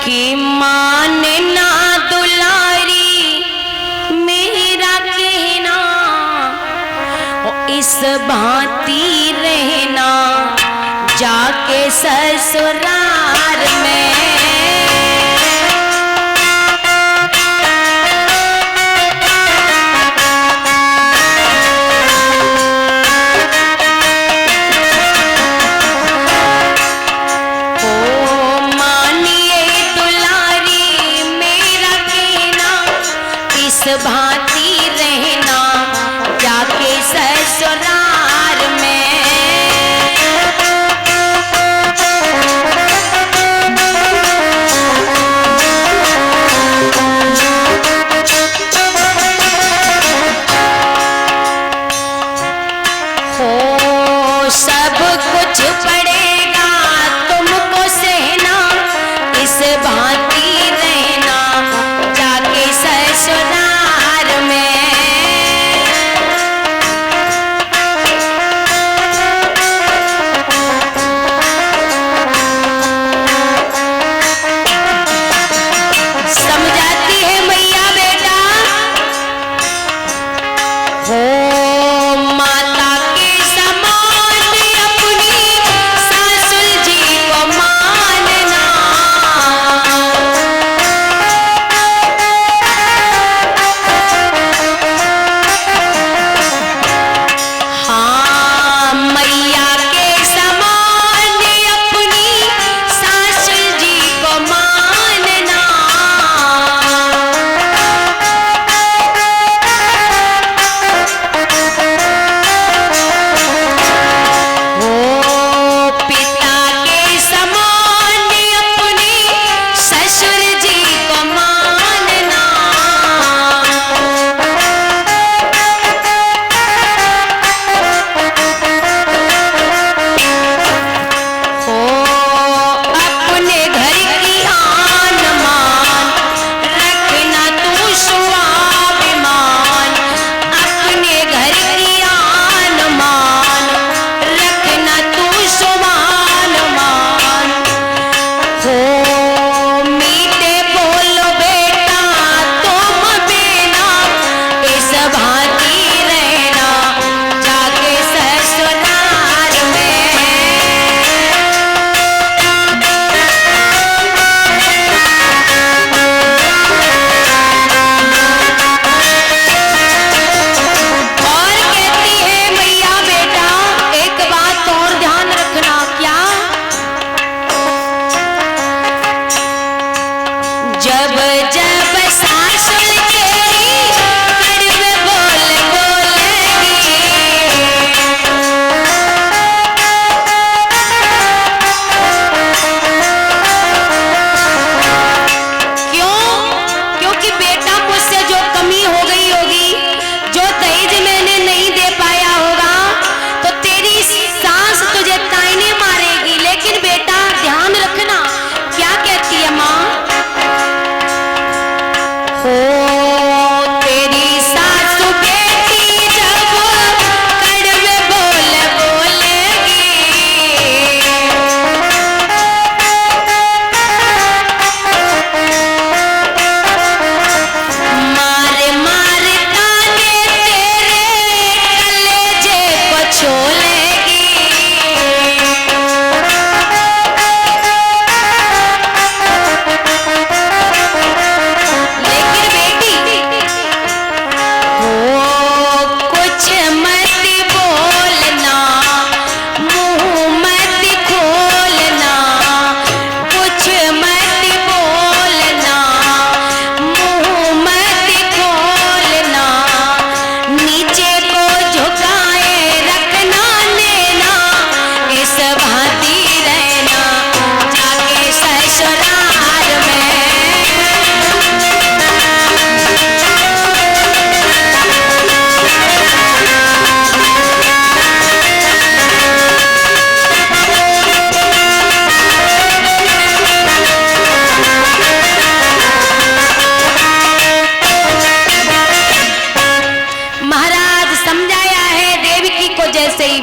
कि मानना दुलारी मेरा कहना, इस भांति रहना जाके ससुराल में। भांति रहना जाके ससुराल में। हो सब कुछ पड़ेगा तुमको सहना, इस भांति रहना जाके ससुराल।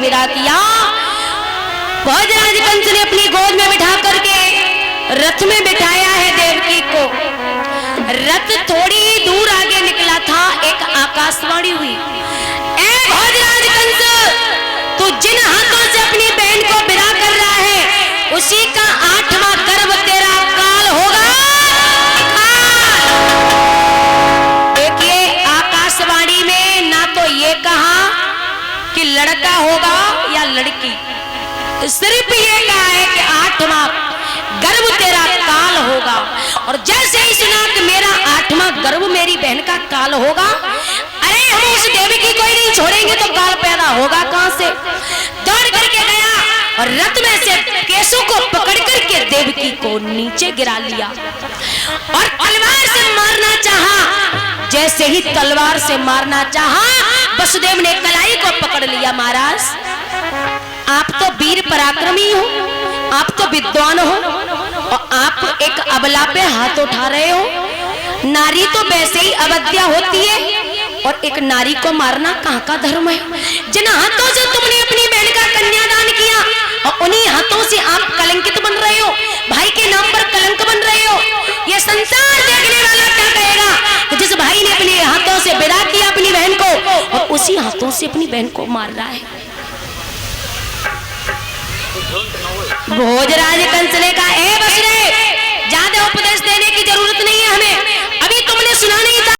विदा किया। भोजराज कंस ने अपनी गोद में बिठा करके रथ में बिठाया है देवकी को। रथ थोड़ी ही दूर आगे निकला था, एक आकाशवाणी हुई, ए भोजराज कंस, तू जिन हाथों से अपनी बहन को विदा कर रहा है उसी का 8वां गर्भ तेरा काल होगा। देखिए आकाशवाणी में ना तो ये कहा कि लड़का होगा या लड़की, सिर्फ ये कहा है कि 8वां गर्भ तेरा काल होगा। और जैसे ही सुना कि मेरा 8वां गर्भ मेरी बहन का काल होगा, अरे हम उस देवकी को ही नहीं छोड़ेंगे तो काल पैदा होगा कहां से। दौड़ करके गया और रथ में से केशों को पकड़ करके देवकी को नीचे गिरा लिया और तलवार से मारना चाहा। जैसे ही तलवार से मारना चाहा, वसुदेव ने कलाई को पकड़ लिया। महाराज आप तो वीर पराक्रमी हो, आप तो विद्वान हो और आप एक अबला पे हाथ उठा रहे हो। नारी तो वैसे ही अवध्या होती है और एक नारी को मारना कहाँ का धर्म है। जिन हाथों से तुमने अपनी बहन का कन्यादान किया और उन्हीं हाथों से आप कलंकित बन रहे हो, भाई के नाम पर कलंक बन रहे हो। ये संसार देखने वाला क्या कहेगा कि जिस भाई ने अपने हाथों से विदा किया अपनी बहन को और उसी हाथों से अपनी बहन को मार रहा है। भोजराज कंस ने कहा, ए वसुदेव